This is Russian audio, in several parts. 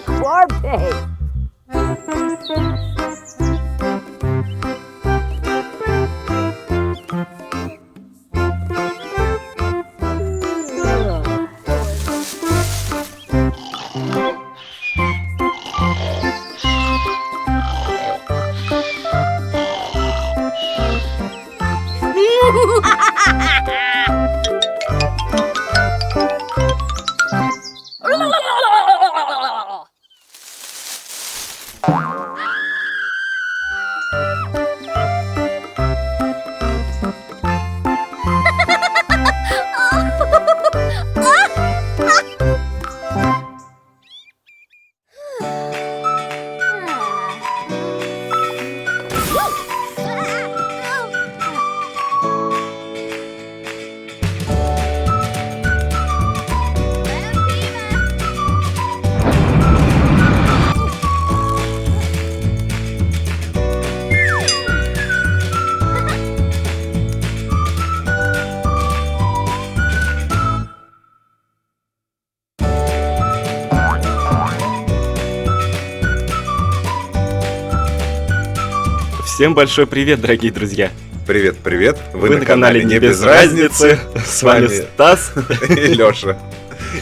Corbett! Всем большой привет, дорогие друзья! Привет-привет! Вы на канале «Не без разницы». С вами Стас и Лёша.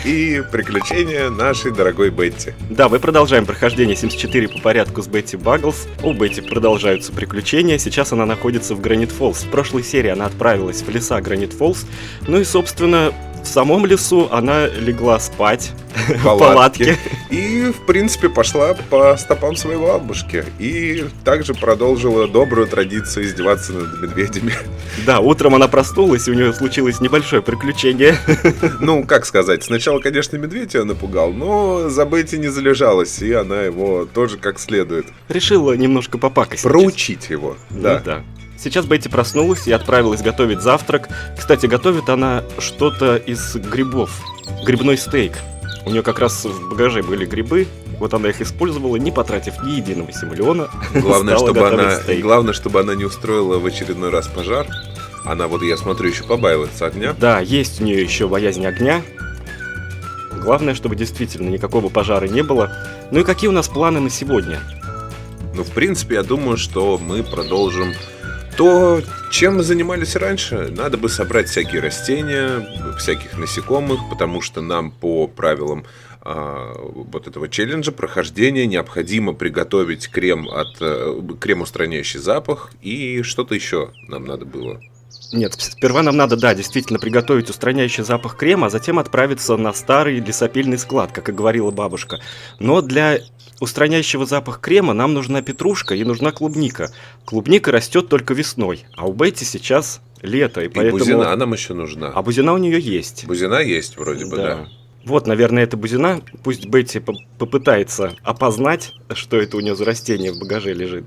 И приключения нашей дорогой Бетти. Да, мы продолжаем прохождение Sims 4 по порядку с Бетти Багглс. У Бетти продолжаются приключения. Сейчас она находится в Гранит Фоллс. В прошлой серии она отправилась в леса Гранит Фоллс. Ну и, собственно, в самом лесу она легла спать в палатке. И, в принципе, пошла по стопам своей бабушки. И также продолжила добрую традицию издеваться над медведями. Да, утром она проснулась, и у нее случилось небольшое приключение. Ну, как сказать, сначала, конечно, медведь ее напугал, но за Бетти не залежалась, и она его тоже как следует. Решила немножко попакостить. Проучить его, да. Ну, да. Сейчас Бетти проснулась и отправилась готовить завтрак. Кстати, готовит она что-то из грибов. Грибной стейк. У нее как раз в багаже были грибы. Вот она их использовала, не потратив ни единого симулиона. Главное, чтобы она не устроила в очередной раз пожар. Она, вот я смотрю, еще побаивается огня. Да, есть у нее еще боязнь огня. Главное, чтобы действительно никакого пожара не было. Ну и какие у нас планы на сегодня? Ну, в принципе, я думаю, что мы продолжим то, чем мы занимались раньше. Надо бы собрать всякие растения, всяких насекомых, потому что нам по правилам вот этого челленджа, прохождения, необходимо приготовить крем, устраняющий запах, и что-то еще нам надо было. Нет, сперва нам надо, да, действительно приготовить устраняющий запах крема, а затем отправиться на старый лесопильный склад, как и говорила бабушка. Но для устраняющего запах крема нам нужна петрушка и нужна клубника. Клубника растет только весной, а у Бетти сейчас лето, и поэтому... бузина нам еще нужна. А бузина у нее есть. Бузина есть вроде бы, да. Вот, наверное, это бузина. Пусть Бетти попытается опознать, что это у нее за растение в багаже лежит.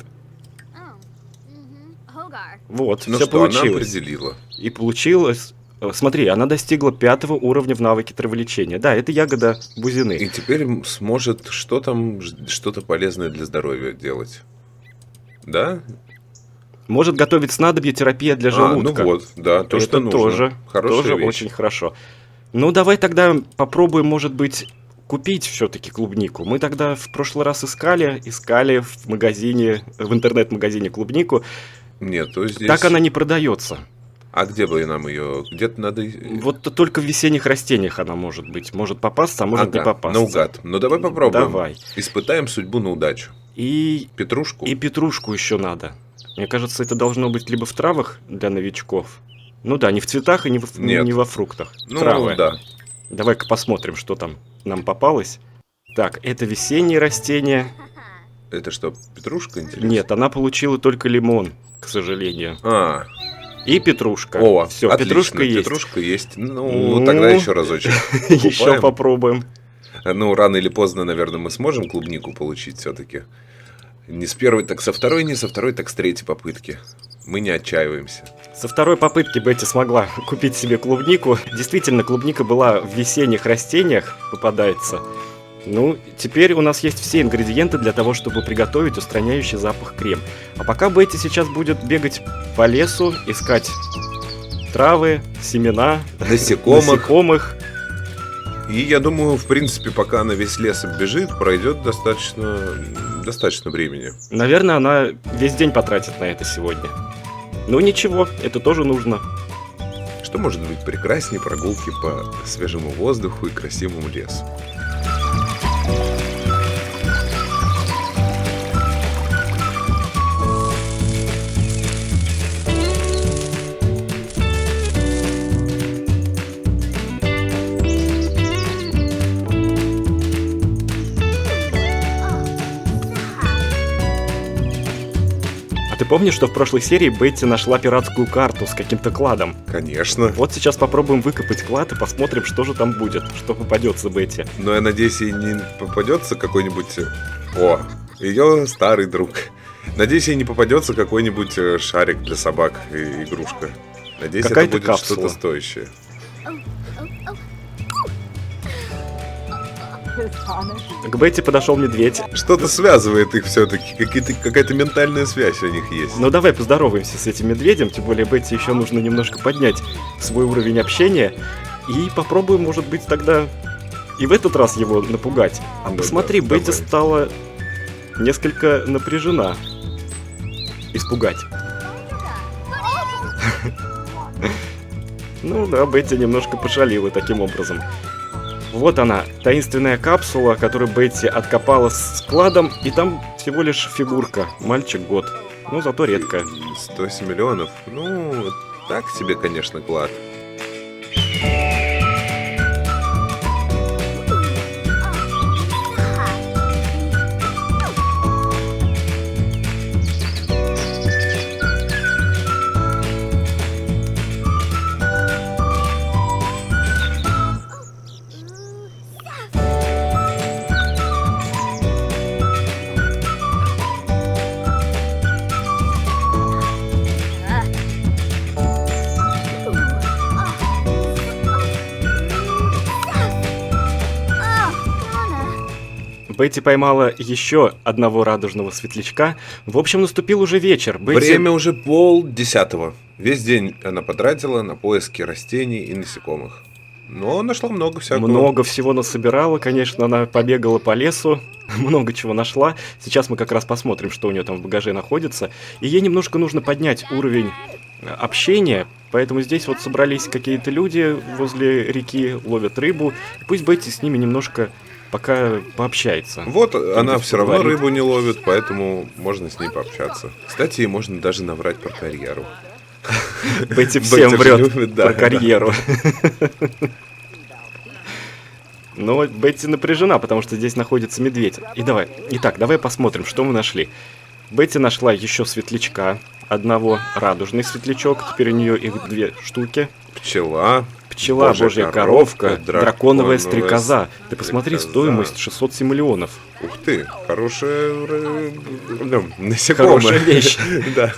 Вот, ну все что, получилось. она определила. И получилось... Смотри, она достигла 5 уровня в навыке траволечения. Да, это ягода бузины. И теперь сможет что-то полезное для здоровья делать. Да? Может готовить снадобье, терапия для желудка. Ну вот, да, то, что нужно. Тоже очень хорошо. Ну, давай тогда попробуем, может быть, купить все-таки клубнику. Мы тогда в прошлый раз искали в магазине, в интернет-магазине клубнику. Нет, то здесь... Так она не продается. А где бы нам ее? Где-то надо... Вот только в весенних растениях она может быть. Может попасться, а может не попасться. Наугад. Ну давай попробуем. Давай. Испытаем судьбу на удачу. И петрушку? И петрушку еще надо. Мне кажется, это должно быть либо в травах для новичков. Ну да, не в цветах и не во фруктах. Ну, травы. Да. Давай-ка посмотрим, что там нам попалось. Так, это весенние растения. Это что, петрушка, интересно? Нет, она получила только лимон, к сожалению. И петрушка. О, все, отлично, петрушка есть. Петрушка есть. Ну, тогда еще разочек. Еще попробуем. Ну, рано или поздно, наверное, мы сможем клубнику получить все-таки. Не с первой, так со второй, не со второй, так с третьей попытки. Мы не отчаиваемся. Со второй попытки Бетти смогла купить себе клубнику. Действительно, клубника была в весенних растениях, попадается. Ну, теперь у нас есть все ингредиенты для того, чтобы приготовить устраняющий запах крем. А пока Бетти сейчас будет бегать по лесу, искать Травы, семена, насекомых. И я думаю, в принципе, пока она весь лес оббежит, пройдет достаточно времени. Наверное, она весь день потратит на это сегодня. Ну ничего, это тоже нужно. Что может быть прекраснее прогулки по свежему воздуху и красивому лесу? Ты помнишь, что в прошлой серии Бетти нашла пиратскую карту с каким-то кладом? Конечно. Вот сейчас попробуем выкопать клад и посмотрим, что же там будет, что попадется Бетти. Но я надеюсь, ей не попадется какой-нибудь... О, ее старый друг. Надеюсь, ей не попадется какой-нибудь шарик для собак и игрушка. Надеюсь, какая-то это будет капсула. что-то стоящее. К Бетти подошел медведь. Что-то связывает их все-таки. Какая-то ментальная связь у них есть. Ну давай поздороваемся с этим медведем, тем более Бетти еще нужно немножко поднять свой уровень общения. И попробуем, может быть, тогда и в этот раз его напугать. А Ну посмотри, да, Бетти давай. стала несколько напряжена. Испугать. Ну да, Бетти немножко пошалила таким образом. Вот она, таинственная капсула, которую Бетти откопала с складом, и там всего лишь фигурка, мальчик год. Ну, зато редкая. 107 миллионов. Ну, так себе, конечно, клад. Бетти поймала еще одного радужного светлячка. В общем, наступил уже вечер. Бетти... Время уже 9:30. Весь день она потратила на поиски растений и насекомых. Но нашла много всякого. Много всего насобирала, конечно, она побегала по лесу, много чего нашла. Сейчас мы как раз посмотрим, что у нее там в багаже находится. И ей немножко нужно поднять уровень общения, поэтому здесь вот собрались какие-то люди возле реки, ловят рыбу. И пусть Бетти с ними немножко пока пообщается. Вот она все равно поговорит. рыбу не ловит, поэтому можно с ней пообщаться. Кстати, ей можно даже наврать про карьеру. Бетти всем Бетти врет любит, да, про карьеру. Но Бетти напряжена, потому что здесь находится медведь. Итак, давай посмотрим, что мы нашли. Бетти нашла еще светлячка, одного радужный светлячок, теперь у нее их 2 штуки. Пчела, Божья коровка, драконовая стрекоза. Ты посмотри, стоимость 607 миллионов. Ух ты, хорошая насекомая. Хорошая вещь. Да.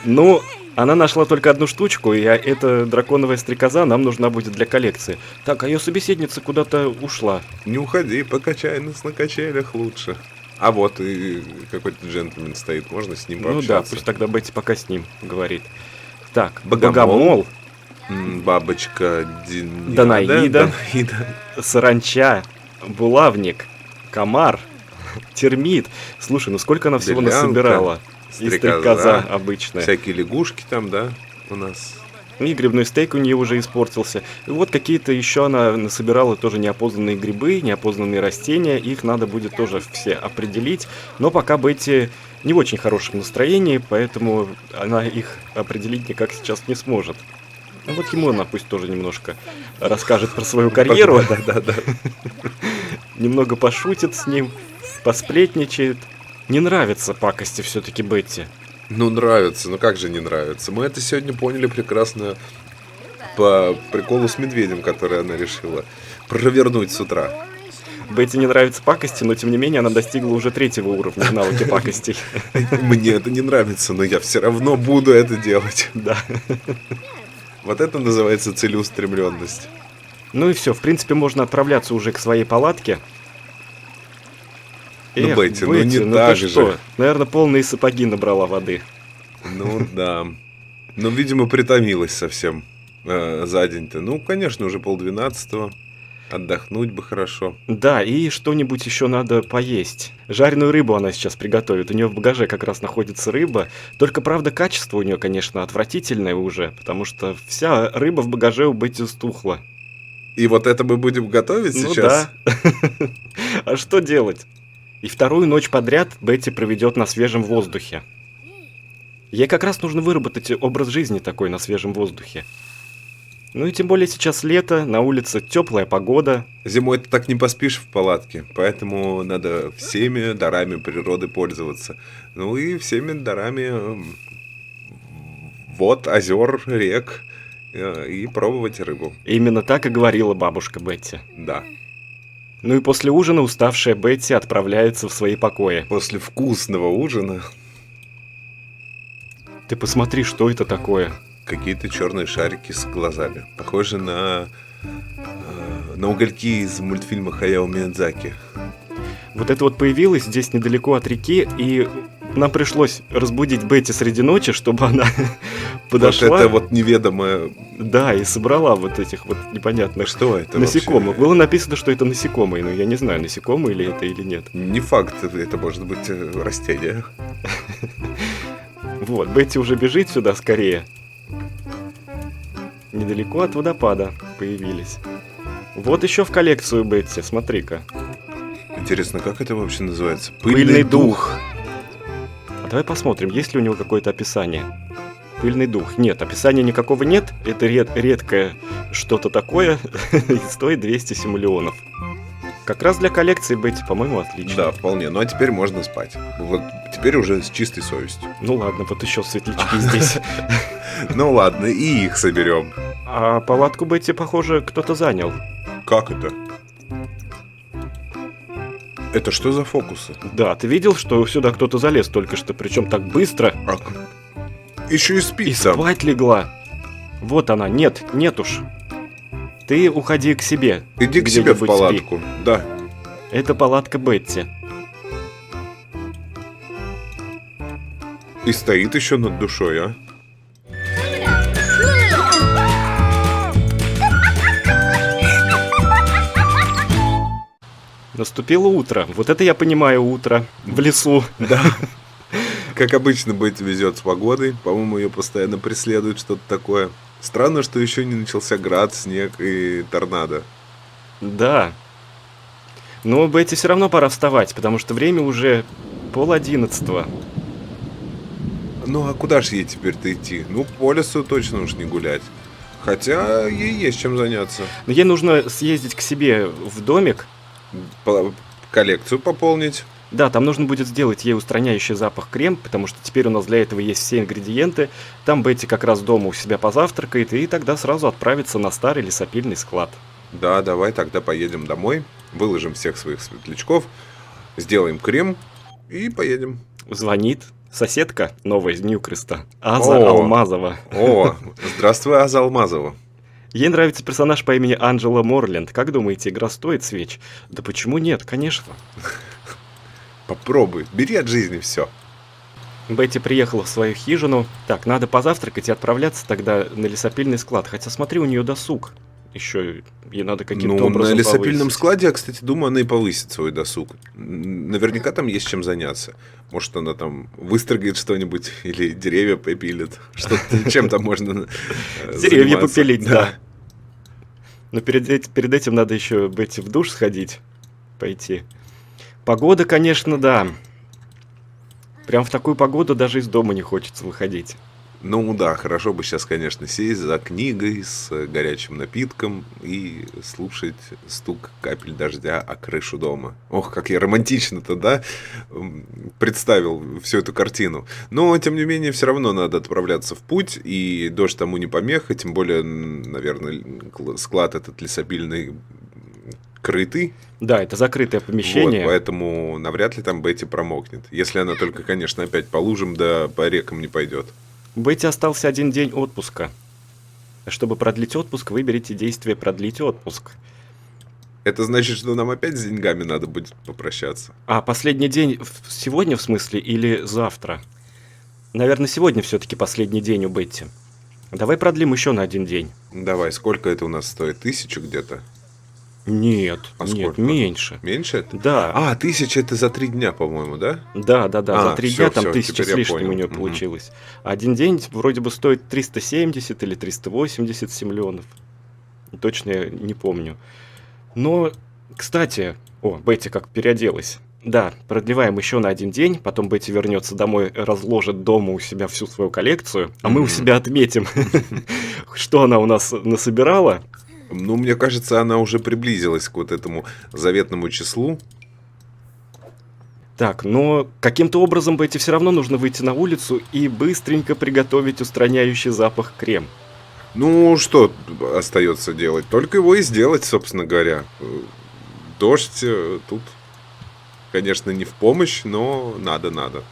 Ну, она нашла только одну штучку, и эта драконовая стрекоза нам нужна будет для коллекции. Так, а ее собеседница куда-то ушла. Не уходи, покачай нас на качелях лучше. А вот и какой-то джентльмен стоит, можно с ним Ну пообщаться. да, пусть тогда Бетти пока с ним говорит. Так, Богомол. богомол, Бабочка Данаида. саранча, булавник, комар, термит. Слушай, ну сколько она всего Белянка, насобирала? И стрекоза. стрекоза обычная. Всякие лягушки там, да, у нас. И грибной стейк у нее уже испортился. И вот какие-то еще она насобирала тоже неопознанные грибы, неопознанные растения. Их надо будет тоже все определить. Но пока Бетти не в очень хорошем настроении, поэтому она их определить никак сейчас не сможет. Ну вот ему она пусть тоже немножко расскажет про свою карьеру. Да. Немного пошутит с ним, посплетничает. Не нравится пакости все-таки Бетти. Ну, нравится, ну как же не нравится. Мы это сегодня поняли прекрасно по приколу с медведем, который она решила провернуть с утра. Бетти не нравится пакости, но тем не менее она достигла уже 3-го уровня в навыке пакостей. Мне это не нравится, но я все равно буду это делать. Да. Вот это называется целеустремленность. Ну и все, в принципе, можно отправляться уже к своей палатке. Ну, Бетти, ну не ты так что? же. Наверное, полные сапоги набрала воды. Ну да. Ну, видимо, притомилась совсем. за день-то? Ну, конечно, уже 11:30. Отдохнуть бы хорошо. Да, и что-нибудь еще надо поесть. Жареную рыбу она сейчас приготовит. У нее в багаже как раз находится рыба. Только, правда, качество у нее, конечно, отвратительное уже, потому что вся рыба в багаже у Бетти стухла. И вот это мы будем готовить Ну сейчас? да. А что делать? И вторую ночь подряд Бетти проведет на свежем воздухе. Ей как раз нужно выработать образ жизни такой на свежем воздухе. Ну и тем более сейчас лето, на улице теплая погода. Зимой ты так не поспишь в палатке, поэтому надо всеми дарами природы пользоваться. Ну и всеми дарами вод, озер, рек и пробовать рыбу. Именно так и говорила бабушка Бетти. Да. Ну и после ужина уставшая Бетти отправляется в свои покои. После вкусного ужина Ты посмотри, что это такое. какие-то черные шарики с глазами. Похоже на угольки из мультфильма Хаяо Миядзаки. Вот это вот появилось здесь недалеко от реки, и нам пришлось разбудить Бетти среди ночи, чтобы она подошла. Вот это вот неведомое... Да, и собрала вот этих вот непонятных Что это насекомых. вообще? Было написано, что это насекомые, но я не знаю, насекомые ли это или нет. Не факт, это может быть растение. Вот, Бетти уже бежит сюда скорее. Недалеко от водопада появились. Вот еще в коллекцию Бетти, смотри-ка. Интересно, как это вообще называется? Пыльный дух. А давай посмотрим, есть ли у него какое-то описание. Пыльный дух. Нет, описания никакого нет. Это редкое что-то такое. И стоит 200 симулеонов. Как раз для коллекции Бетти, по-моему, отлично. Да, вполне. Ну а теперь можно спать. Вот теперь уже с чистой совестью. Ну ладно, вот еще светлячки здесь. Ну ладно, и их соберем. А палатку Бетти, похоже, кто-то занял. Как это? Это что за фокусы? Да, ты видел, что сюда кто-то залез только что, причем так быстро? Еще и спит И там. спать легла. Вот она, нет уж. Ты уходи к себе. Иди к себе в где-нибудь спи. палатку. Да. Это палатка Бетти. И стоит еще над душой, а? Наступило утро. Вот это я понимаю утро в лесу. Да. Как обычно, Бетти везет с погодой. По-моему, ее постоянно преследует что-то такое. Странно, что еще не начался град, снег и торнадо. Да. Но Бетти все равно пора вставать, потому что время уже 10:30. Ну а куда ж ей теперь-то идти? Ну, по лесу точно уж не гулять. Хотя ей есть чем заняться. Но ей нужно съездить к себе в домик. Коллекцию пополнить. Да, там нужно будет сделать ей устраняющий запах крем, потому что теперь у нас для этого есть все ингредиенты. Там Бетти как раз дома у себя позавтракает, и тогда сразу отправится на старый лесопильный склад. Да, давай тогда поедем домой, выложим всех своих светлячков, сделаем крем и поедем. Звонит соседка новая из Ньюкреста, Аза О. Алмазова. О, здравствуй, Аза Алмазова. Ей нравится персонаж по имени Анджела Морленд. Как думаете, игра стоит свеч? Да почему нет, конечно. Попробуй, бери от жизни все. Бетти приехала в свою хижину. Так, надо позавтракать и отправляться тогда на лесопильный склад. Хотя смотри, у нее досуг. Еще ей надо каким-то Ну, образом на лесопильном повысить. складе, я, кстати, думаю, она и повысит свой досуг. Наверняка там есть чем заняться. Может, она там выстрогает что-нибудь или деревья попилит. Что-то, чем там можно Деревья заниматься. попилить, да. Но перед этим надо еще Бетти в душ сходить, пойти. Погода, конечно, да. Прям в такую погоду даже из дома не хочется выходить. Ну да, хорошо бы сейчас, конечно, сесть за книгой с горячим напитком и слушать стук капель дождя о крышу дома. Ох, как я романтично-то, да, представил всю эту картину. Но, тем не менее, все равно надо отправляться в путь, и дождь тому не помеха, тем более, наверное, склад этот лесопильный крытый. Да, это закрытое помещение. Вот, поэтому навряд ли там Бетти промокнет. Если она только, конечно, опять по лужам да по рекам не пойдет. Бетти остался 1 день отпуска. Чтобы продлить отпуск, выберите действие «Продлить отпуск». Это значит, что нам опять с деньгами надо будет попрощаться. А последний день сегодня, в смысле, или завтра? Наверное, сегодня все-таки последний день у Бетти. Давай продлим еще на один день. Давай, сколько это у нас стоит? 1000 где-то? Нет, А нет, сколько? меньше. Меньше это? Да, 1000 это за 3 дня, по-моему, да? да, за 3 всё, дня там всё, 1000 теперь с я лишним понял. у нее Мгм. получилось. Один день вроде бы стоит 370 или 380 симлеонов. Точно я не помню. Но, кстати, Бетти как переоделась. Да, продлеваем еще на один день, потом Бетти вернется домой, разложит дома у себя всю свою коллекцию, а мы у Мгм. себя отметим, что она у нас насобирала. Ну, мне кажется, она уже приблизилась к вот этому заветному числу. Так, но каким-то образом Бетти все равно нужно выйти на улицу и быстренько приготовить устраняющий запах крем. Ну, что остается делать? Только его и сделать, собственно говоря. Дождь тут, конечно, не в помощь, но надо.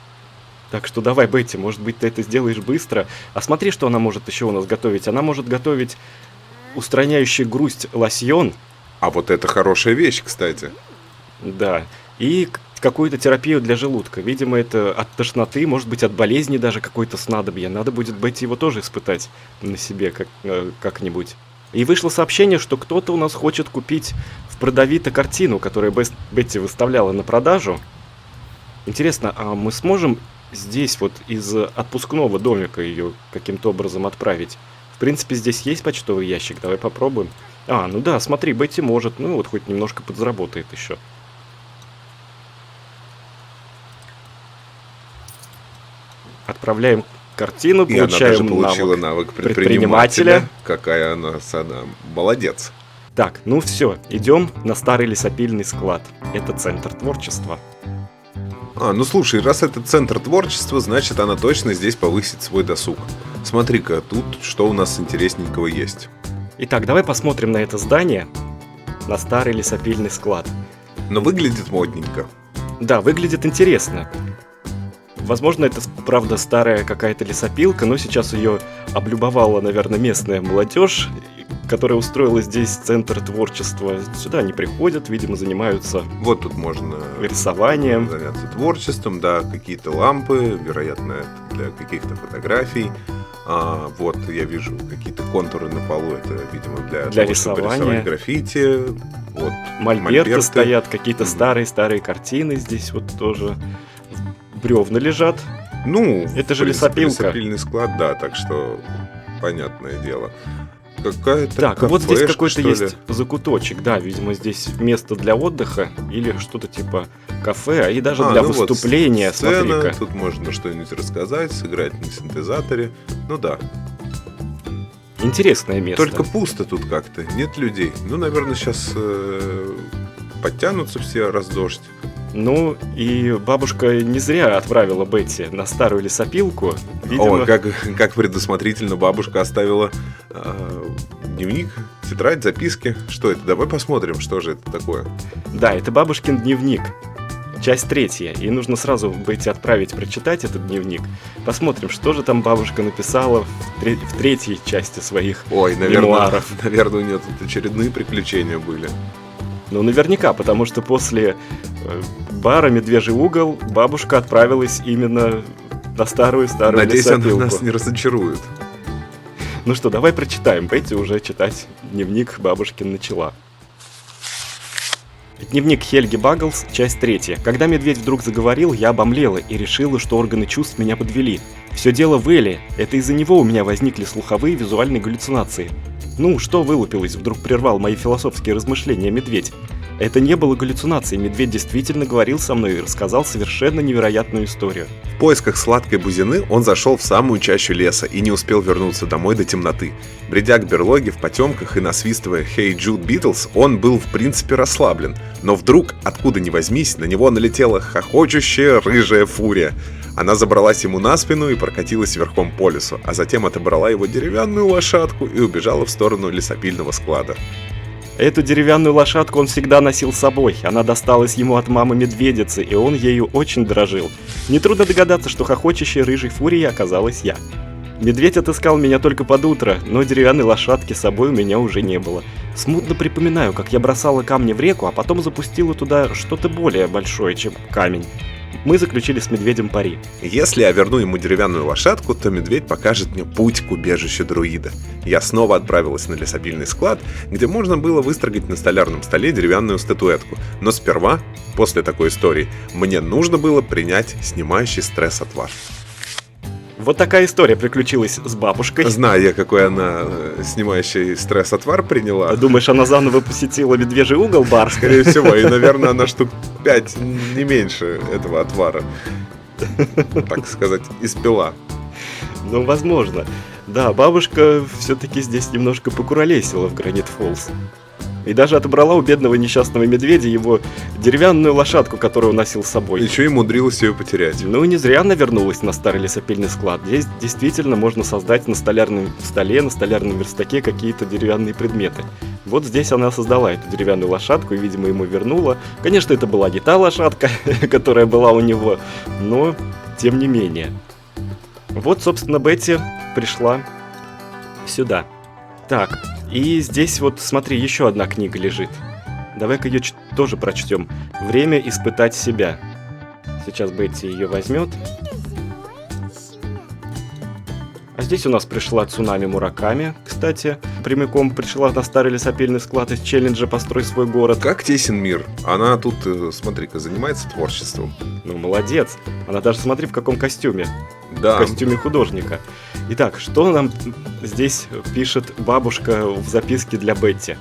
Так что давай, Бетти, может быть, ты это сделаешь быстро. А смотри, что она может еще у нас готовить. Она может готовить устраняющий грусть лосьон, А вот это хорошая вещь, кстати. да, и какую-то терапию для желудка. Видимо, это от тошноты, может быть, от болезни даже какое-то снадобье. Надо будет Бетти его тоже испытать на себе как-нибудь. И вышло сообщение, что кто-то у нас хочет купить в Продавито картину, которую Бетти выставляла на продажу. Интересно, а мы сможем здесь вот из отпускного домика ее каким-то образом отправить? В принципе, здесь есть почтовый ящик, давай попробуем. Ну да, смотри, Бетти может, ну вот хоть немножко подзаработает еще. Отправляем картину, И она даже получаем получила навык навык предпринимателя. предпринимателя. Какая она молодец. Так, ну все, идем на старый лесопильный склад. Это центр творчества. Ну слушай, раз это центр творчества, значит она точно здесь повысит свой досуг. Смотри-ка, тут что у нас интересненького есть. Итак, давай посмотрим на это здание, на старый лесопильный склад. Но выглядит модненько. Да, выглядит интересно. Возможно, это, правда, старая какая-то лесопилка, но сейчас ее облюбовала, наверное, местная молодежь, которая устроила здесь центр творчества. Сюда они приходят, видимо, занимаются Вот тут можно рисованием. заняться творчеством, да, какие-то лампы, вероятно, это для каких-то фотографий. Вот я вижу какие-то контуры на полу, это, видимо, для того, чтобы рисования. рисовать граффити. Вот Мольберты стоят, какие-то старые-старые картины здесь вот тоже. Бревна лежат. Ну, Это же в принципе, лесопилка. лесопильный склад, да, так что понятное дело. Какая-то Так, вот здесь кафешка, какой-то что ли? есть закуточек, да, видимо, здесь место для отдыха или что-то типа кафе, и даже для ну вот выступления, сцена, смотри-ка. тут можно что-нибудь рассказать, сыграть на синтезаторе. Ну да. Интересное место. Только пусто тут как-то, нет людей. Ну, наверное, сейчас подтянутся все, раз дождь. Ну, и бабушка не зря отправила Бетти на старую лесопилку. Видимо, О, как предусмотрительно бабушка оставила дневник, тетрадь, записки. Что это? Давай посмотрим, что же это такое. да, это бабушкин дневник. Часть 3. И нужно сразу Бетти отправить прочитать этот дневник. Посмотрим, что же там бабушка написала в 3 части своих Ой, мемуаров. наверное, у нее тут очередные приключения были. Ну, наверняка, потому что после бара «Медвежий угол» бабушка отправилась именно на старую-старую Надеюсь, она лесопилку. нас не разочарует. Ну что, давай прочитаем. Бетти уже читать дневник бабушкин начала. Дневник Хельги Багглс, часть 3. Когда медведь вдруг заговорил, я обомлела и решила, что органы чувств меня подвели. Все дело в Эле. Это из-за него у меня возникли слуховые и визуальные галлюцинации. Ну, что вылупилось, вдруг прервал мои философские размышления медведь. Это не было галлюцинацией, медведь действительно говорил со мной и рассказал совершенно невероятную историю. В поисках сладкой бузины он зашел в самую чащу леса и не успел вернуться домой до темноты. Бредя к берлоге в потемках и насвистывая «Hey Jude Beatles», он был в принципе расслаблен. Но вдруг, откуда ни возьмись, на него налетела хохочущая рыжая фурия. Она забралась ему на спину и прокатилась верхом по лесу, а затем отобрала его деревянную лошадку и убежала в сторону лесопильного склада. Эту деревянную лошадку он всегда носил с собой. Она досталась ему от мамы-медведицы, и он ею очень дорожил. Нетрудно догадаться, что хохочущей рыжей фурией оказалась я. Медведь отыскал меня только под утро, но деревянной лошадки с собой у меня уже не было. Смутно припоминаю, как я бросала камни в реку, а потом запустила туда что-то более большое, чем камень. Мы заключили с медведем пари. Если я верну ему деревянную лошадку, то медведь покажет мне путь к убежищу друида. Я снова отправилась на лесопильный склад, где можно было выстрогать на столярном столе деревянную статуэтку. Но сперва, после такой истории, мне нужно было принять снимающий стресс отвар. Вот такая история приключилась с бабушкой. Знаю я, какой она снимающий стресс отвар приняла. Думаешь, она заново посетила медвежий угол бар? Скорее всего, и, наверное, она штук 5, не меньше этого отвара, так сказать, испила. Ну, возможно. Да, бабушка все-таки здесь немножко покуролесила в Гранит Фоллс. И даже отобрала у бедного несчастного медведя его деревянную лошадку, которую он носил с собой. Еще и умудрилась ее потерять. Ну, не зря она вернулась на старый лесопильный склад. Здесь действительно можно создать на столярном столе, на столярном верстаке какие-то деревянные предметы. Вот здесь она создала эту деревянную лошадку и, видимо, ему вернула. Конечно, это была не та лошадка, которая была у него, но тем не менее. Вот, собственно, Бетти пришла сюда. Так, и здесь вот, смотри, еще одна книга лежит. Давай-ка ее тоже прочтем. «Время испытать себя». Сейчас Бетти ее возьмет. А здесь у нас пришла Цунами Мураками, кстати. Прямиком пришла на старый лесопильный склад из челленджа «Построй свой город». Как тесен мир. Она тут, смотри-ка, занимается творчеством. Ну, молодец. Она даже, смотри, в каком костюме. Да. В костюме художника. Итак, что нам здесь пишет бабушка в записке для Бетти?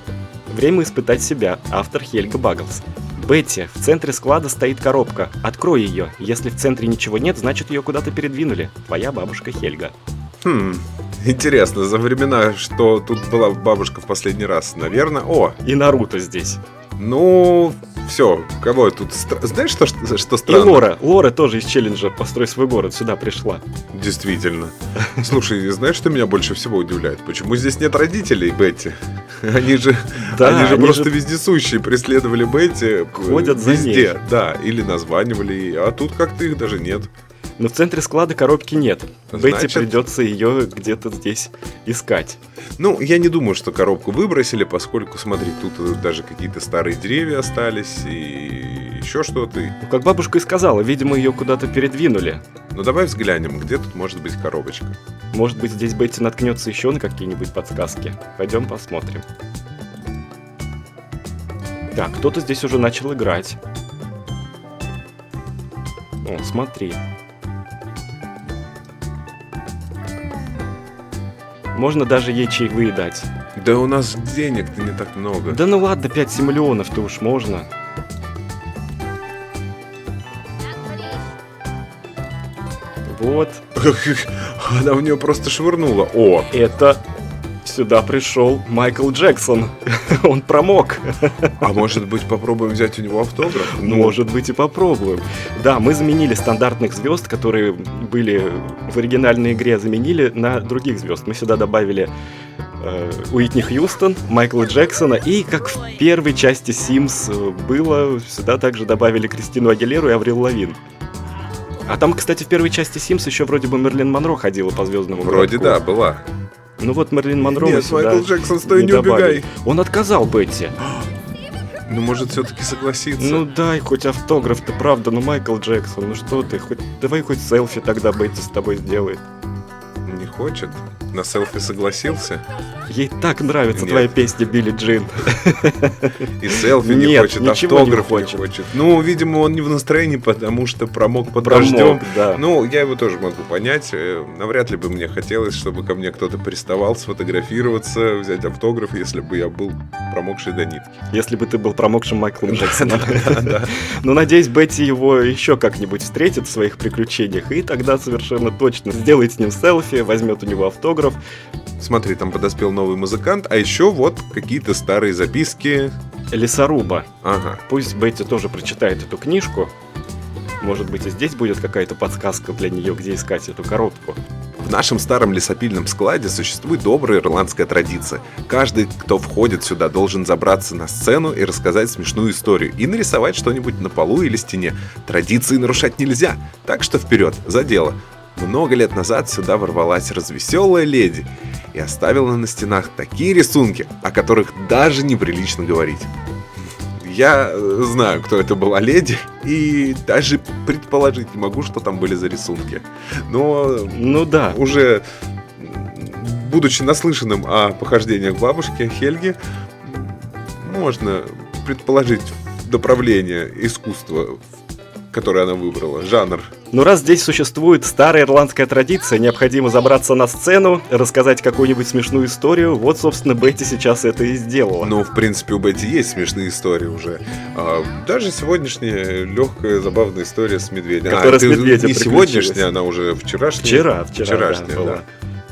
«Время испытать себя». Автор Хельга Баглс. «Бетти, в центре склада стоит коробка. Открой ее. Если в центре ничего нет, значит ее куда-то передвинули. Твоя бабушка Хельга». Интересно, за времена, что тут была бабушка в последний раз, наверное... О! И Наруто здесь. Ну, все, кого я тут... Знаешь, что И странно? Лора. Лора тоже из челленджа «Построй свой город» сюда пришла. Действительно. Слушай, знаешь, что меня больше всего удивляет? Почему здесь нет родителей Бетти? Они же просто вездесущие, преследовали Бетти. Ходят за везде, ней. да, или названивали ей, а тут как-то их даже нет. Но в центре склада коробки нет. Бетти Значит- придется ее где-то здесь искать. Ну, я не думаю, что коробку выбросили, поскольку, смотри, тут даже какие-то старые деревья остались и еще что-то. Ну, как бабушка и сказала, видимо, ее куда-то передвинули. Ну, давай взглянем, где тут может быть коробочка. Может быть, здесь Бетти наткнется еще на какие-нибудь подсказки. Пойдем посмотрим. Так, кто-то здесь уже начал играть. О, смотри. Можно даже ей чаевые дать. Да у нас денег-то не так много. Да ну ладно, 5 миллионов-то уж можно. Вот. Она в нее просто швырнула. О, Это сюда пришел Майкл Джексон. Он промок. а может быть попробуем взять у него автограф? Может быть, и попробуем. Да, мы заменили стандартных звезд, которые были в оригинальной игре, заменили на других звезд. Мы сюда добавили Уитни Хьюстон, Майкла Джексона, и как в первой части Sims было, сюда также добавили Кристину Агилеру и Аврил Лавин. А там, кстати, в первой части Sims еще вроде бы Мерлин Монро ходила по звездному Вроде городку. да, была. Ну вот Мерлин Монро мы Нет, сюда Майкл Джексон, стой, не добавили. убегай. Он отказал Бетти. Ну, может, все-таки согласиться? Ну дай хоть автограф-то, правда, ну Майкл Джексон, ну что ты, давай хоть селфи тогда Бетти с тобой сделает. Не хочет? На селфи согласился? Ей так нравится Нет. твоя песня, Билли Джин. И селфи не Нет, хочет, ничего не автограф хочет. не хочет. Ну, видимо, он не в настроении, потому что промок под Промок, дождем. да. Ну, я его тоже могу понять. Навряд ли бы мне хотелось, чтобы ко мне кто-то приставал сфотографироваться, взять автограф, если бы я был промокший до нитки. Если бы ты был промокшим Майклом Джексоном. Да. Но надеюсь, Бетти его еще как-нибудь встретит в своих приключениях, и тогда совершенно точно сделает с ним селфи, возьмет у него автограф. Смотри, там подоспел новый музыкант, а еще вот какие-то старые записки. Лесоруба. Ага. Пусть Бетти тоже прочитает эту книжку. Может быть, и здесь будет какая-то подсказка для нее, где искать эту коробку. В нашем старом лесопильном складе существует добрая ирландская традиция. Каждый, кто входит сюда, должен забраться на сцену и рассказать смешную историю и нарисовать что-нибудь на полу или стене. Традиции нарушать нельзя, так что вперед, за дело. Много лет назад сюда ворвалась развеселая леди и оставила на стенах такие рисунки, о которых даже неприлично говорить. Я знаю, кто это была леди, и даже предположить не могу, что там были за рисунки. Но Ну да. уже будучи наслышанным о похождениях бабушки Хельги, можно предположить направление искусства, которое она выбрала, жанр. Ну раз здесь существует старая ирландская традиция, необходимо забраться на сцену, рассказать какую-нибудь смешную историю, вот, собственно, Бетти сейчас это и сделала. Ну, в принципе, у Бетти есть смешные истории уже. Даже сегодняшняя легкая, забавная история с медведем. Которая с медведем не приключилась. сегодняшняя, она уже вчерашняя. Вчерашняя, да, была. да.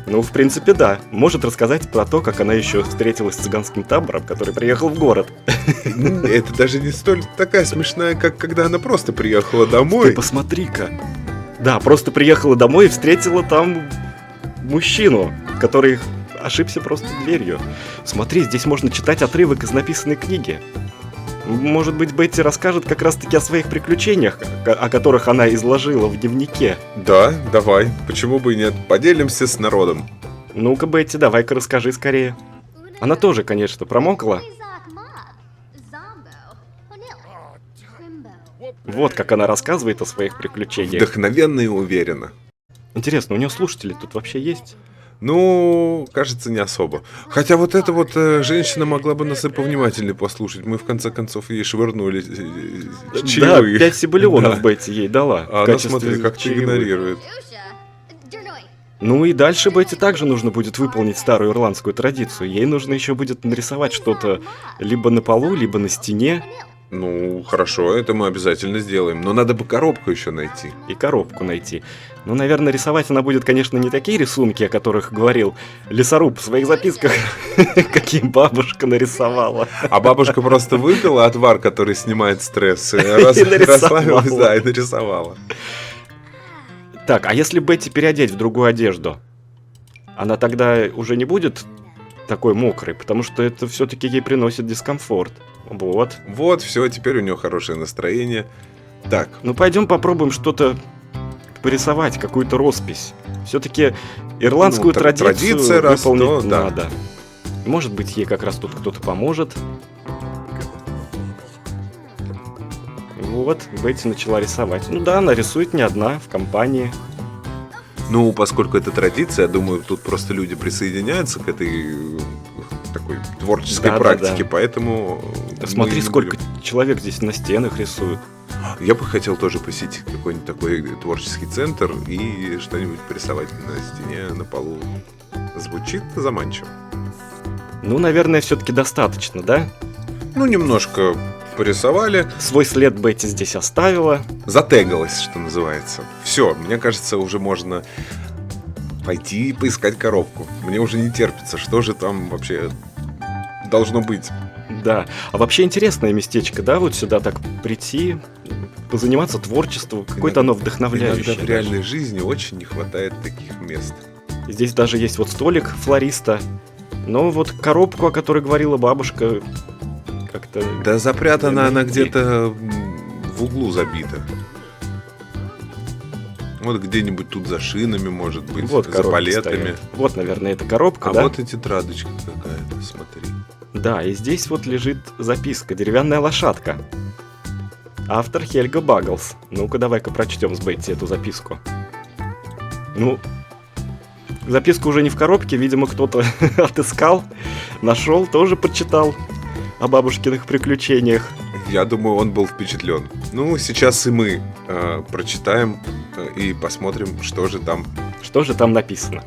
Ну, в принципе, да. Может рассказать про то, как она еще встретилась с цыганским табором, который приехал в город. Это даже не столь такая смешная, как когда она просто приехала Ты домой. посмотри-ка. Да, просто приехала домой и встретила там мужчину, который ошибся просто дверью. Смотри, здесь можно читать отрывок из написанной книги. Может быть, Бетти расскажет как раз-таки о своих приключениях, о которых она изложила в дневнике. Да, давай. Почему бы и нет? Поделимся с народом. Ну-ка, Бетти, давай-ка расскажи скорее. Она тоже, конечно, промокла. Вот как она рассказывает о своих приключениях. Вдохновенно и уверенно. Интересно, у нее слушатели тут вообще есть? Ну, кажется, не особо. Хотя вот эта вот женщина могла бы нас и повнимательнее послушать. Мы, в конце концов, ей швырнули чаевые. Да, 5 сибиллионов Да. Бетти ей дала. А в она, качестве смотри, как-то чаевых. игнорирует. Ну и дальше Бетти также нужно будет выполнить старую ирландскую традицию. Ей нужно еще будет нарисовать что-то либо на полу, либо на стене, Ну, хорошо, это мы обязательно сделаем. Но надо бы коробку еще найти. и коробку найти. Ну, наверное, рисовать она будет, конечно, не такие рисунки, о которых говорил лесоруб в своих записках, какие бабушка нарисовала. А бабушка просто выпила отвар, который снимает стресс, нарисовала. расслабилась, да, и нарисовала. Так, а если Бетти переодеть в другую одежду, она тогда уже не будет такой мокрой, потому что это все-таки ей приносит дискомфорт. Вот. Вот, все, теперь у нее хорошее настроение. Так, Ну, пойдем попробуем что-то порисовать, какую-то роспись. Все-таки ирландскую Ну, традицию традиция, раз выполнить то, да. надо. Может быть, ей как раз тут кто-то поможет. Вот, Бетти начала рисовать. Ну да, она рисует не одна, в компании. ну, поскольку это традиция, я думаю, тут просто люди присоединяются к этой такой творческой Да, да, практике, да. поэтому... мы Смотри, не сколько будем. человек здесь на стенах рисует. Я бы хотел тоже посетить какой-нибудь такой творческий центр и что-нибудь порисовать на стене, на полу. Звучит заманчиво. Ну, наверное, все-таки достаточно, да? Ну, немножко порисовали, Свой след Бетти здесь оставила. затегалось, что называется. Все, мне кажется, уже можно пойти и поискать коробку. Мне уже не терпится, что же там вообще должно быть. Да. А вообще интересное местечко, да? Вот сюда так прийти, позаниматься творчеством. Какое-то оно вдохновляющее. Иногда в реальной жизни очень не хватает таких мест. Здесь даже есть вот столик флориста. Но вот коробку, о которой говорила бабушка, как-то... Да запрятана она найти. где-то в углу забита. Вот где-нибудь тут за шинами, может быть, Вот за коробки палетами. стоят. Вот, наверное, это коробка, А да? вот и тетрадочка какая-то, смотри. Да, и здесь вот лежит записка «Деревянная лошадка». Автор Хельга Багглс. Ну-ка, давай-ка прочтем с Бетти эту записку. Ну, записку уже не в коробке, видимо, кто-то отыскал, нашел, тоже прочитал о бабушкиных приключениях. Я думаю, он был впечатлен. Ну, сейчас и мы прочитаем и посмотрим, что же там. Что же там написано?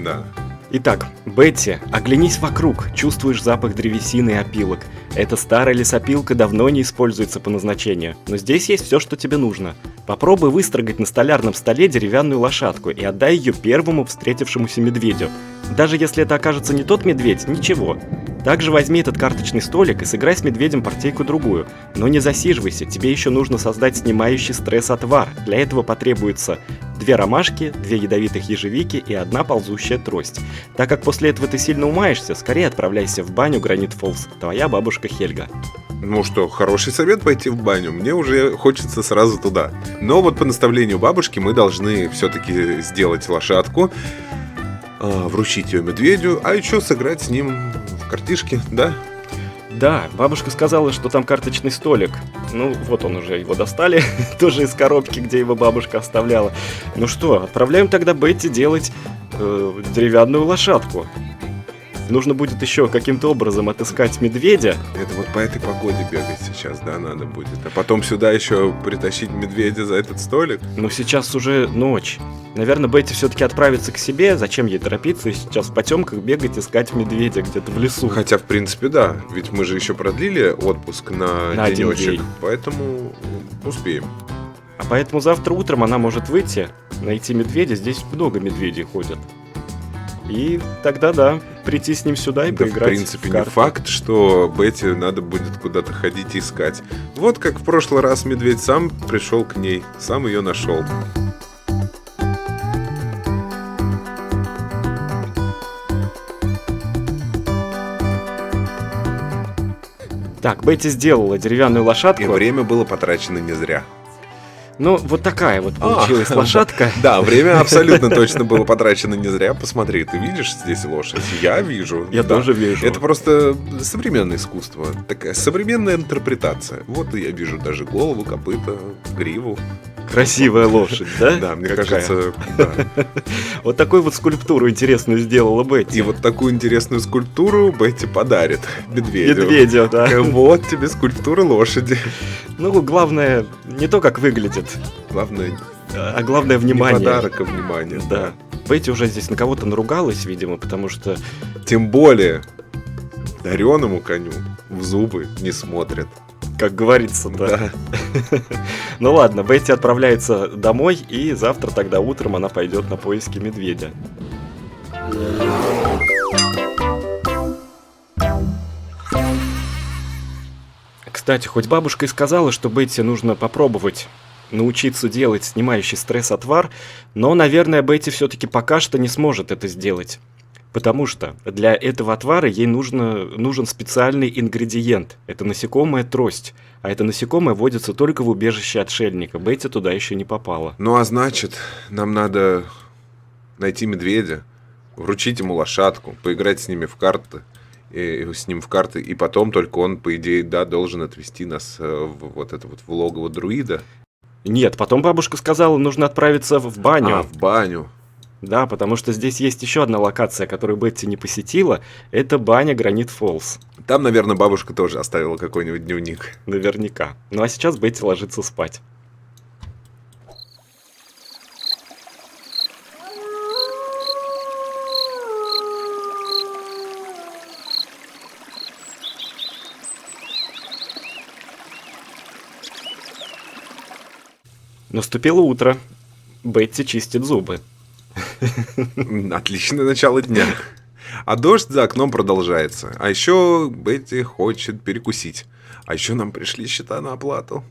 Да. Итак, Бетти, оглянись вокруг, чувствуешь запах древесины и опилок. Эта старая лесопилка давно не используется по назначению, но здесь есть все, что тебе нужно. Попробуй выстрогать на столярном столе деревянную лошадку и отдай ее первому встретившемуся медведю. Даже если это окажется не тот медведь, ничего. Также возьми этот карточный столик и сыграй с медведем партийку-другую. Но не засиживайся, тебе еще нужно создать снимающий стресс отвар. Для этого потребуется 2 ромашки, 2 ядовитых ежевики и 1 ползущая трость. Так как после этого ты сильно умаешься, скорее отправляйся в баню Гранит Фоллс. Твоя бабушка Хельга. Ну что, хороший совет пойти в баню. Мне уже хочется сразу туда. Но вот по наставлению бабушки мы должны все-таки сделать лошадку, вручить ее медведю, а еще сыграть с ним в картишки, да? Да, бабушка сказала, что там карточный столик. Ну, вот он уже, его достали, тоже из коробки, где его бабушка оставляла. Ну что, отправляем тогда Бетти делать деревянную лошадку. Нужно будет еще каким-то образом отыскать медведя. Это вот по этой погоде бегать сейчас, да, надо будет. А потом сюда еще притащить медведя за этот столик. Но сейчас уже ночь. Наверное, Бетти все-таки отправится к себе. Зачем ей торопиться и сейчас в потемках бегать, искать медведя где-то в лесу? Хотя, в принципе, да. Ведь мы же еще продлили отпуск на один денечек. день. Поэтому успеем. А поэтому завтра утром она может выйти, найти медведя. Здесь много медведей ходят. И тогда, да, прийти с ним сюда и Да, поиграть в принципе, в не карты. факт, что Бетти надо будет куда-то ходить и искать. Вот как в прошлый раз медведь сам пришел к ней, сам ее нашел. Так, Бетти сделала деревянную лошадку. И время было потрачено не зря. Ну, вот такая вот получилась лошадка. Да, время абсолютно точно было потрачено не зря. Посмотри, ты видишь здесь лошадь? Я вижу. Я Да. тоже вижу. Это просто современное искусство. Такая современная интерпретация. Вот я вижу даже голову, копыта, гриву. Красивая лошадь, да? Да, мне Какая? кажется, да. Вот такую вот скульптуру интересную сделала Бетти. И вот такую интересную скульптуру Бетти подарит медведю. Медведя, да. Вот тебе скульптура лошади. Ну, главное, не то, как выглядит, Главное, а главное не внимание. подарок, а внимание. Да. Бетти уже здесь на кого-то наругалась, видимо, потому что... Тем более, дареному коню в зубы не смотрят. Как говорится, да. Да. Ну ладно, Бетти отправляется домой, и завтра тогда утром она пойдет на поиски медведя. Кстати, хоть бабушка и сказала, что Бетти нужно попробовать научиться делать снимающий стресс отвар, но, наверное, Бетти все-таки пока что не сможет это сделать. Потому что для этого отвара ей нужен специальный ингредиент. Это насекомая трость. А это насекомое водится только в убежище отшельника. Бетти туда еще не попала. Ну а значит, нам надо найти медведя, вручить ему лошадку, поиграть с ними в карты, и потом только он, по идее, да, должен отвезти нас в логово друида. Нет, потом бабушка сказала, нужно отправиться в баню. А, в баню. Да, потому что здесь есть еще одна локация, которую Бетти не посетила. Это баня Гранит Фоллс. Там, наверное, бабушка тоже оставила какой-нибудь дневник. Наверняка. Ну а сейчас Бетти ложится спать. Наступило утро. Бетти чистит зубы. Отличное начало дня. А дождь за окном продолжается. А еще Бетти хочет перекусить. А еще нам пришли счета на оплату.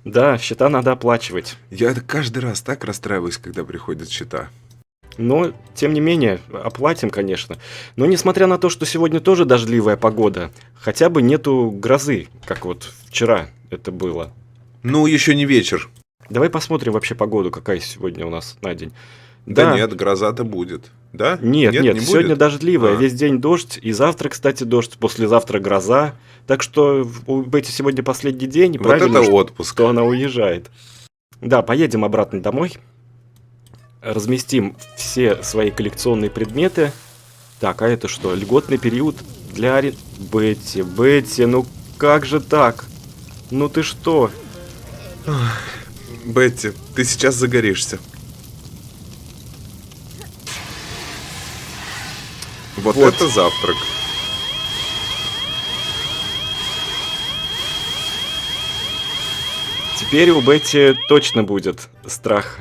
Да, счета надо оплачивать. Я каждый раз так расстраиваюсь, когда приходят счета. Но, тем не менее, оплатим, конечно. Но несмотря на то, что сегодня тоже дождливая погода, хотя бы нету грозы, как вот вчера это было. Ну, еще не вечер. Давай посмотрим вообще погоду, какая сегодня у нас на день. Да нет, гроза-то будет. Да? Нет, не сегодня будет? дождливая, А. весь день дождь, и завтра, кстати, дождь, послезавтра гроза. Так что у Бетти сегодня последний день, и Вот правильно, это отпуск. что она уезжает. Да, поедем обратно домой, разместим все свои коллекционные предметы. Так, а это что, льготный период для аренды? Бетти, ну как же так? Ну ты что? Бетти, ты сейчас загоришься. Вот это завтрак. Теперь у Бетти точно будет страх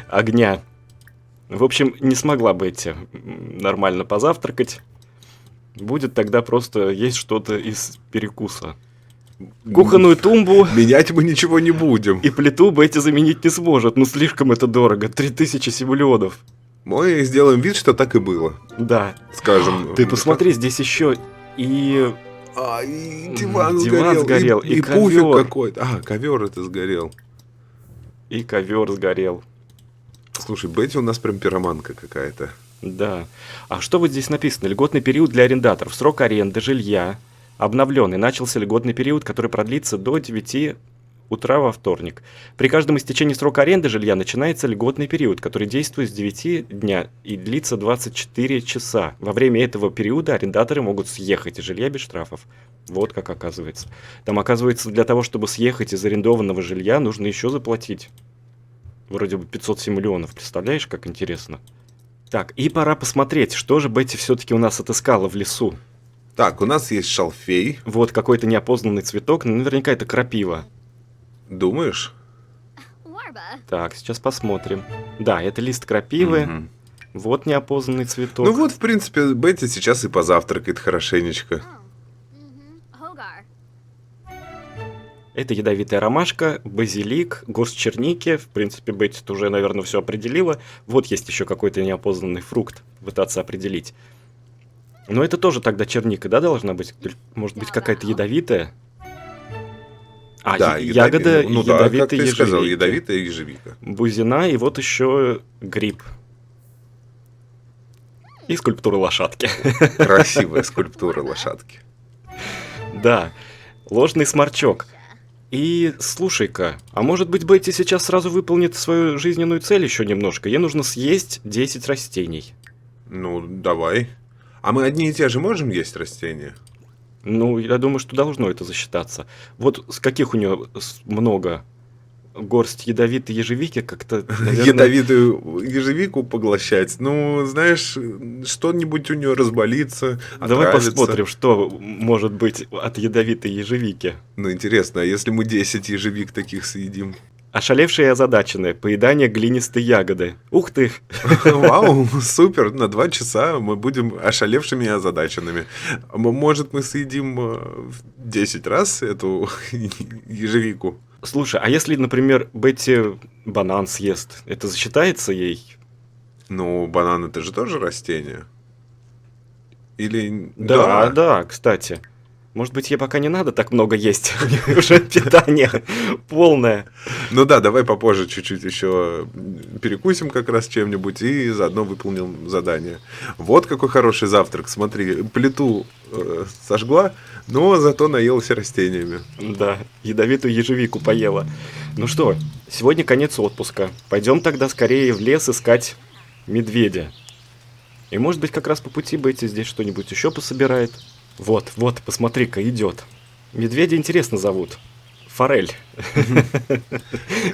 огня. В общем, не смогла Бетти нормально позавтракать. Будет тогда просто есть что-то из перекуса. Кухонную тумбу Менять мы ничего не будем. и плиту Бетти заменить не сможет. Ну слишком это дорого. 3000 симулионов. Мы сделаем вид, что так и было. Да. Скажем. Ты посмотри, здесь еще и... И диван Диван сгорел, и и пуфик ковер. какой-то. А, ковер это сгорел. и ковер сгорел. Слушай, Бетти у нас прям пироманка какая-то. Да. А что вот здесь написано? Льготный период для арендаторов. Срок аренды жилья обновлен, и начался льготный период, который продлится до 9 утра во вторник. При каждом истечении срока аренды жилья начинается льготный период, который действует с 9 дня и длится 24 часа. Во время этого периода арендаторы могут съехать из жилья без штрафов. Вот как оказывается. Там, оказывается, для того, чтобы съехать из арендованного жилья, нужно еще заплатить. Вроде бы 507 миллионов. Представляешь, как интересно? Так, и пора посмотреть, что же Бетти все-таки у нас отыскала в лесу. Так, у нас есть шалфей. Вот какой-то неопознанный цветок, но наверняка это крапива. Думаешь? Так, сейчас посмотрим. Да, это лист крапивы. Мгм. Вот неопознанный цветок. Ну вот, в принципе, Бетти сейчас и позавтракает хорошенечко. Это ядовитая ромашка, базилик, горсть черники. В принципе, Бетти уже, наверное, все определила. Вот есть еще какой-то неопознанный фрукт. Пытаться определить. Но это тоже тогда черника, да, должна быть? Может быть, какая-то ядовитая? Да, ягода ну да, как ядовитой ты сказал, ежевики. ядовитая ежевика. Бузина и вот еще гриб. И скульптура лошадки. Красивая скульптура лошадки. Да, ложный сморчок. И слушай-ка, а может быть Бетти сейчас сразу выполнит свою жизненную цель еще немножко? Ей нужно съесть 10 растений. Ну, давай. А мы одни и те же можем есть растения? Ну, я думаю, что должно это засчитаться. Вот с каких у нее много? Горсть ядовитой ежевики как-то, наверное... Ядовитую ежевику поглощать. Ну, знаешь, что-нибудь у нее разболится, Давай отравится. посмотрим, что может быть от ядовитой ежевики. Ну, интересно, а если мы 10 ежевик таких съедим? Ошалевшие и озадаченные. Поедание глинистой ягоды. Ух ты! Вау, супер, на 2 часа мы будем ошалевшими и озадаченными. Может, мы съедим 10 раз эту ежевику? Слушай, а если, например, Бетти банан съест, это засчитается ей? Ну, банан это же тоже растение. Или... Да, кстати. Может быть, ей пока не надо так много есть. У нее уже питание полное. Ну да, давай попозже чуть-чуть еще перекусим как раз чем-нибудь и заодно выполним задание. Вот какой хороший завтрак. Смотри, плиту сожгла, но зато наелась растениями. Да, ядовитую ежевику поела. Ну что, сегодня конец отпуска. Пойдем тогда скорее в лес искать медведя. И может быть, как раз по пути Бетти здесь что-нибудь еще пособирает. Вот, посмотри-ка, идет. Медведя интересно зовут. Форель.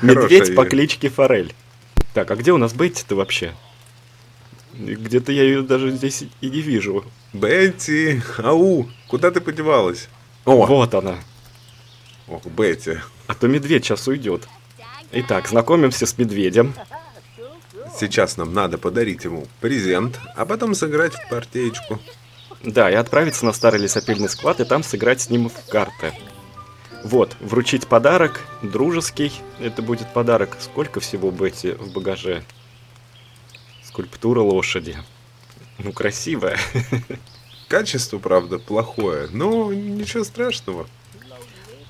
Медведь по кличке Форель. Так, а где у нас Бетти-то вообще? Где-то я ее даже здесь и не вижу. Бетти, ау, куда ты подевалась? О, Вот она. ох, Бетти. А то медведь сейчас уйдет. Итак, знакомимся с медведем. Сейчас нам надо подарить ему презент, а потом сыграть в партеечку. Да, и отправиться на старый лесопильный склад, и там сыграть с ним в карты. Вот, вручить подарок, дружеский. Это будет подарок. Сколько всего Бетти в багаже? Скульптура лошади. Ну, красивая. Качество, правда, плохое, но ничего страшного.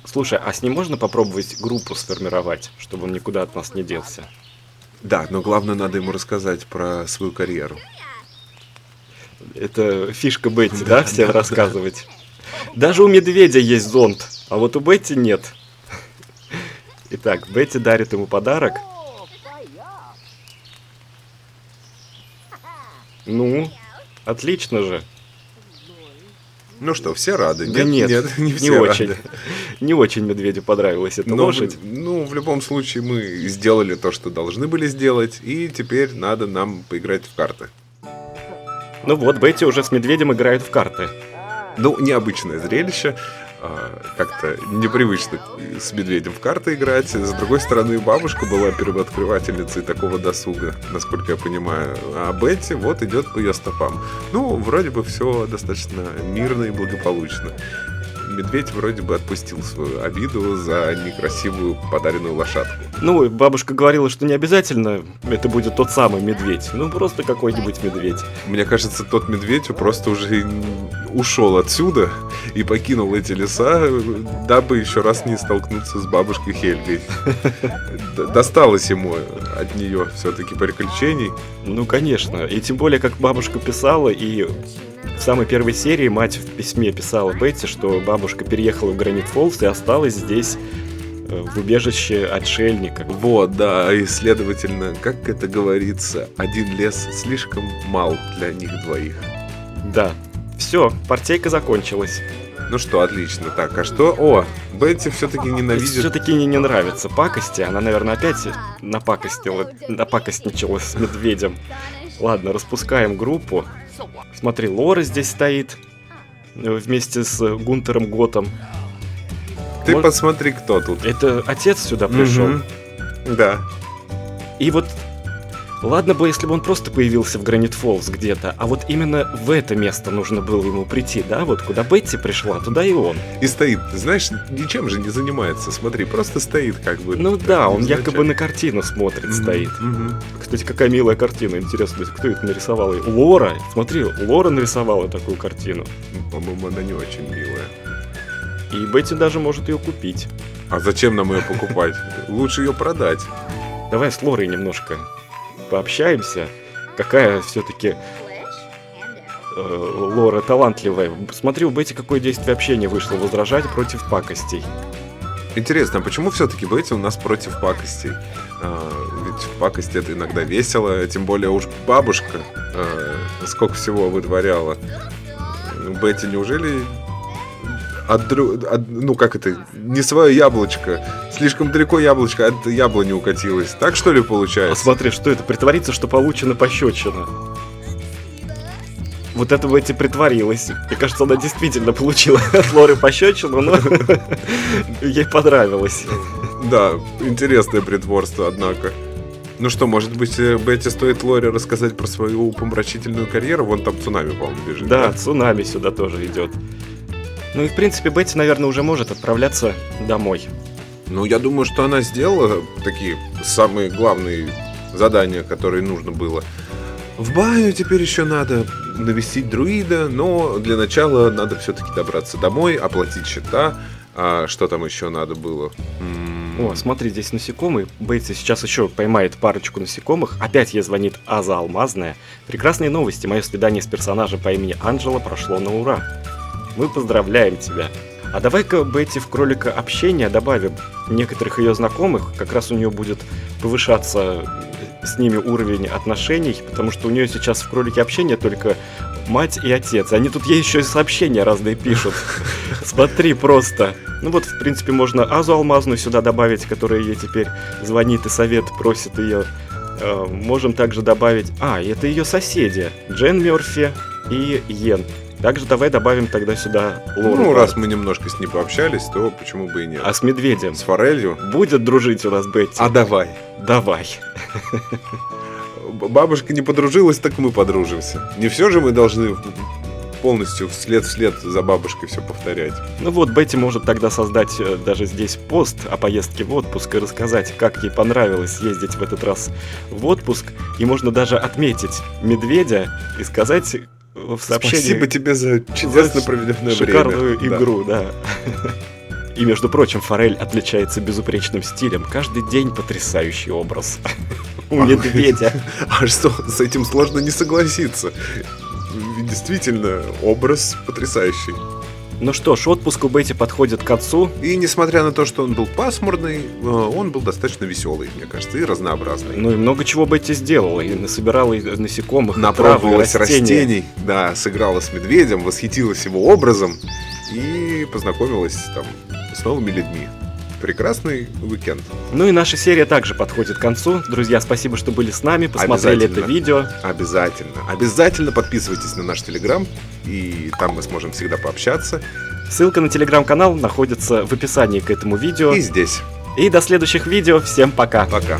Слушай, а с ним можно попробовать группу сформировать, чтобы он никуда от нас не делся? Да, но главное, надо ему рассказать про свою карьеру. Это фишка Бетти, да, всем рассказывать? Даже у медведя есть зонт, а вот у Бетти нет. Итак, Бетти дарит ему подарок. Ну, отлично же. Ну что, все рады? Да нет, не не все очень. рады. Не очень медведю понравилась эта Но, лошадь. ну, в любом случае, мы сделали то, что должны были сделать, и теперь надо нам поиграть в карты. Ну вот, Бетти уже с медведем играют в карты. Ну, необычное зрелище. Как-то непривычно с медведем в карты играть. С другой стороны, бабушка была первооткрывательницей такого досуга, насколько я понимаю. А Бетти вот идет по ее стопам. Ну, вроде бы все достаточно мирно и благополучно. Медведь вроде бы отпустил свою обиду за некрасивую подаренную лошадку. Ну, бабушка говорила, что не обязательно это будет тот самый медведь. Ну, просто какой-нибудь медведь. Мне кажется, тот медведь просто уже ушел отсюда и покинул эти леса, дабы еще раз не столкнуться с бабушкой Хельгой. Досталось ему от нее все-таки приключений. Ну, конечно. И тем более, как бабушка писала, и В самой первой серии мать в письме писала Бетти, что бабушка переехала в Гранит Фоллс и осталась здесь в убежище отшельника. Вот, да, и следовательно, как это говорится, один лес слишком мал для них двоих. Да. Все, партейка закончилась. Ну что, отлично. Так, а что? О, Бетти все-таки ненавидит... Все-таки ей не нравятся пакости. Она, наверное, опять напакостничала с медведем. Ладно, распускаем группу. Смотри, Лора здесь стоит вместе с Гунтером Готом. Ты посмотри, кто тут. Это отец сюда пришел. Да. И вот, ладно бы, если бы он просто появился в Гранит Фоллс где-то, а вот именно в это место нужно было ему прийти, да? Вот куда Бетти пришла, туда и он. И стоит, знаешь, ничем же не занимается. Смотри, просто стоит как бы. Ну да, он якобы на картину смотрит, стоит. Мгм. Кстати, какая милая картина, интересно, кто это нарисовал? Лора, смотри, Лора нарисовала такую картину. По-моему, она не очень милая. И Бетти даже может ее купить. А зачем нам ее покупать? Лучше ее продать. Давай с Лорой немножко пообщаемся. Какая все-таки Лора талантливая. Смотри, у Бетти какое действие общения вышло. Возражать против пакостей. Интересно, а почему все-таки Бетти у нас против пакостей? Ведь пакости это иногда весело, тем более уж бабушка сколько всего вытворяла. Бетти неужели ну как это, не свое яблочко, слишком далеко яблочко от яблони укатилось. Так что ли А получается? смотри, что это? Притворится, что получена пощечина. Вот это Бетти притворилась. Мне кажется, она действительно получила от Лоры пощечину, но ей понравилось. Да, интересное притворство, однако. Ну что, может быть, Бетти стоит Лоре рассказать про свою помрачительную карьеру? Вон там цунами, по-моему, бежит. Да, цунами сюда тоже идет. Ну и в принципе Бетти, наверное, уже может отправляться домой. Ну, я думаю, что она сделала такие самые главные задания, которые нужно было. В баню теперь еще надо навестить друида, но для начала надо все-таки добраться домой, оплатить счета. А что там еще надо было? О, смотри, здесь насекомые. Бетти сейчас еще поймает парочку насекомых. Опять ей звонит Аза Алмазная. Прекрасные новости. Мое свидание с персонажем по имени Анджела прошло на ура. Мы поздравляем тебя. А давай-ка Бетти в кролика общения добавим некоторых ее знакомых. Как раз у нее будет повышаться с ними уровень отношений, потому что у нее сейчас в кролике общения только мать и отец. Они тут ей еще и сообщения разные пишут. Смотри просто. Ну вот, в принципе, можно Азу Алмазную сюда добавить, которая ей теперь звонит и совет просит ее. Можем также добавить... это ее соседи. Джен Мерфи и Йен. Также давай добавим тогда сюда Лору. Ну, раз мы немножко с ней пообщались, то почему бы и нет. А с медведем? С форелью? Будет дружить у нас Бетти? А давай. Давай. Бабушка не подружилась, так мы подружимся. Не все же мы должны полностью вслед за бабушкой все повторять. Ну вот, Бетти может тогда создать даже здесь пост о поездке в отпуск и рассказать, как ей понравилось ездить в этот раз в отпуск. И можно даже отметить медведя и сказать в сообщении... Спасибо тебе за чудесно проведенное шикарную время. игру, да. И, между прочим, форель отличается безупречным стилем. Каждый день потрясающий образ у медведя. А что, с этим сложно не согласиться. Действительно, образ потрясающий. Ну что ж, отпуск у Бетти подходит к концу. И несмотря на то, что он был пасмурный, он был достаточно веселый, мне кажется, и разнообразный. Ну и много чего Бетти сделала. И насобирала и насекомых, Напробовалась травы, растения. растений, да, сыграла с медведем, восхитилась его образом и познакомилась там с новыми людьми. Прекрасный уикенд. Ну и наша серия также подходит к концу. Друзья, спасибо, что были с нами, посмотрели это видео. Обязательно подписывайтесь на наш телеграм, и там мы сможем всегда пообщаться. Ссылка на телеграм-канал находится в описании к этому видео. И здесь. И до следующих видео. Всем пока. Пока.